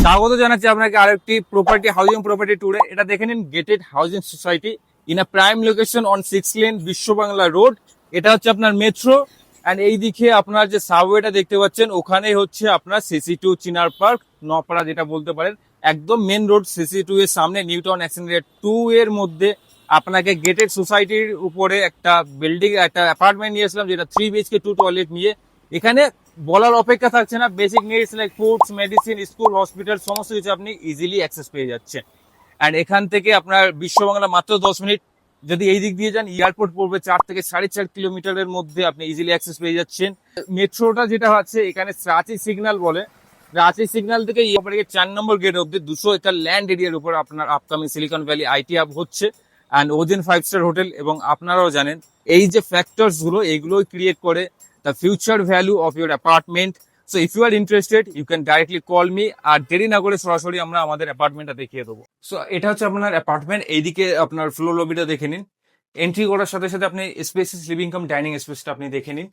স্বাগত জানাচ্ছি আপনাকে আরেকটি প্রপার্টি ট্যুরে। এটা দেখে নিন, gated housing society in a prime location on 6 lane বিশ্ব বাংলা রোড। এটা হচ্ছে আপনার মেট্রো। অ্যান্ড এই দিকে আপনার যে সাবওয়েটা দেখতে পাচ্ছেন, ওখানেই হচ্ছে আপনার সিসি2 চিনার পার্ক, নপাড়া যেটা বলতে পারেন। একদম মেন রোড সিসি2 এর সামনে নিউটাউন অ্যাক্সিলারেটর 2 এর মধ্যে আপনাকে গেটেড সোসাইটির উপরে একটা বিল্ডিং, একটা অ্যাপার্টমেন্ট নিয়েছিলাম, যেটা 3 BHK 2 টয়লেট নিয়ে। এখানে বলার অপেক্ষা থাকছে না, basic needs like foods, medicine, school, hospital সমস্ত কিছু আপনি ইজিলি অ্যাক্সেস পেয়ে যাচ্ছেন। অ্যান্ড এখান থেকে আপনার বিশ্ববাংলা মাত্র 10 মিনিট। যদি এই দিক দিয়ে যান, এয়ারপোর্ট পড়বে 4 থেকে 4.5 কিলোমিটারের মধ্যে, আপনি ইজিলি অ্যাক্সেস পেয়ে যাচ্ছেন। মেট্রোটা যেটা আছে এখানে রাঁচি সিগন্যাল বলে, রাঁচি সিগন্যাল থেকে 4 নম্বর গেট অব্দি 200 একর ল্যান্ড এরিয়ার উপর আপনার upcoming silicon valley IT hub হচ্ছে। অ্যান্ড ওজেন 5 স্টার হোটেল। এবং আপনারাও জানেন এই যে ফ্যাক্টরস গুলো, এইগুলোই ক্রিয়েট করে the future value of your apartment. So if you are interested, you can directly call me. আর দেরি না করে সরাসরি আমরা আমাদের অ্যাপার্টমেন্টটা দেখিয়ে দেবো। সো এটা হচ্ছে আপনার অ্যাপার্টমেন্ট। এইদিকে আপনার ফ্লোর লবিটা দেখে নিন। এন্ট্রি করার সাথে সাথে আপনি স্পেসিস লিভিং কাম ডাইনিং স্পেসটা আপনি দেখে নিন।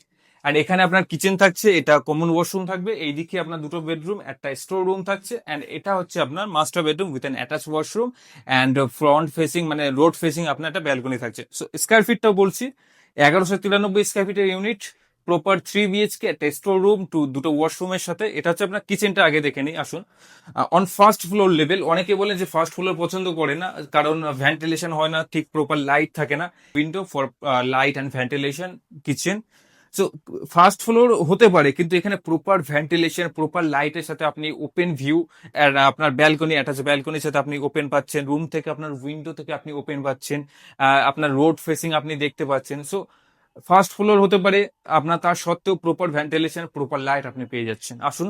আর এখানে আপনার কিচেন থাকছে, এটা কমন ওয়াশরুম থাকবে। এইদিকে আপনার দুটো বেডরুম, একটা স্টোর রুম থাকছে। অ্যান্ড এটা হচ্ছে আপনার master bedroom with an attach washroom and front facing, মানে রোড ফেসিং আপনার একটা ব্যালকনি থাকছে। সো স্কোয়ার ফিটটাও বলছি, 1193 স্কোয়ার ফিটের ইউনিট, প্রপার 3 BHK, একটা স্টোর রুম, দুটো ওয়াশরুমের সাথে। এটা হচ্ছে আপনার কিচেনটা আগে দেখে নিই, আসুন। অন ফার্স্ট ফ্লোর লেভেল, অনেকে বলেন যে ফার্স্ট ফ্লোর পছন্দ করে না, কারণ ভেন্টিলেশন হয় না, ঠিক প্রপার লাইট থাকে না। Window for light and ventilation, kitchen. So first floor হতে পারে, কিন্তু এখানে প্রপার ভেন্টিলেশন, প্রপার লাইটের সাথে আপনি ওপেন ভিউ, আপনার ব্যালকনি, অ্যাটাচ ব্যালকনির সাথে আপনি ওপেন পাচ্ছেন। রুম থেকে আপনার উইন্ডো থেকে আপনি ওপেন পাচ্ছেন। আপনার রোড ফেসিং আপনি দেখতে পাচ্ছেন। সো ফার্স্ট ফ্লোর হতে পারে আপনার, তার সত্ত্বেও প্রপার ভেন্টিলেশন, প্রপার লাইট আপনি পেয়ে যাচ্ছেন। আসুন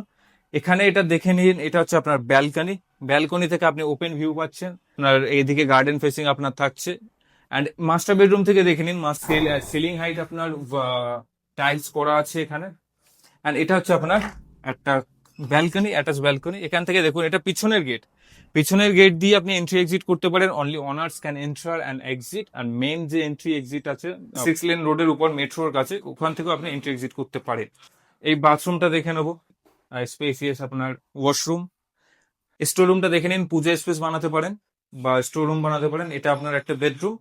এখানে এটা দেখে নিন, এটা হচ্ছে আপনার ব্যালকনি। ব্যালকনি থেকে আপনি ওপেন ভিউ পাচ্ছেন, আপনার এইদিকে গার্ডেন ফেসিং আপনার থাকছে। অ্যান্ড মাস্টার বেডরুম থেকে দেখে নিন, সিলিং হাইট আপনার টাইলস করা আছে এখানে। অ্যান্ড এটা হচ্ছে আপনার একটা ব্যালকনি, অ্যাটাচ ব্যালকনি। এখান থেকে দেখুন, এটা পিছনের গেট। পিছনের গেট দিয়ে আপনি এন্ট্রি এক্সিট করতে পারেন। Only honours can enter and exit. আর মেন যে এন্ট্রি এক্সিট আছে 6 লেন রোডের উপর মেট্রোর কাছে, ওখান থেকেও আপনি এন্ট্রি এক্সিট করতে পারেন। এই বাথরুমটা দেখে নেবো, স্পেসিয়াস আপনার ওয়াশরুম। স্টোর রুমটা দেখে নিন, পূজা স্পেস বানাতে পারেন বা স্টোর রুম বানাতে পারেন। এটা আপনার একটা বেডরুম,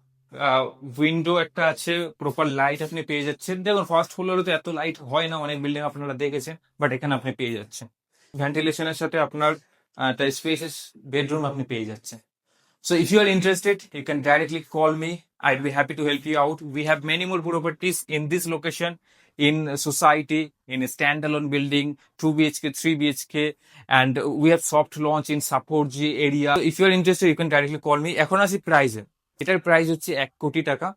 উইন্ডো একটা আছে, প্রপার লাইট আপনি পেয়ে যাচ্ছেন। দেখুন ফার্স্ট ফ্লোরে তো এত লাইট হয় না, অনেক বিল্ডিং আপনারা দেখেছেন, বাট এখানে আপনি পেয়ে যাচ্ছেন। ভেন্টিলেশনের সাথে আপনার একটা স্পেসিয়াস বেডরুম আপনি পেয়ে যাচ্ছেন। So if you are interested, you can directly call me. I'd be happy to help you out. We have many more properties in this location, in society, in a standalone building, 2 BHK, 3 BHK, and we have soft launch in Saporji area. So if you are interested, you can directly call me. এখন আসি প্রাইসে। এটার price হচ্ছে 1 কোটি টাকা,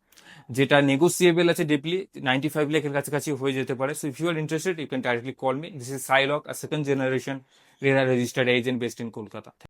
যেটা negotiable আছে deeply, 95 লাখের কাছাকাছি হয়ে যেতে পারে। So if you are interested, you can directly call me. This is Sailok, a second generation RERA registered agent based in Kolkata.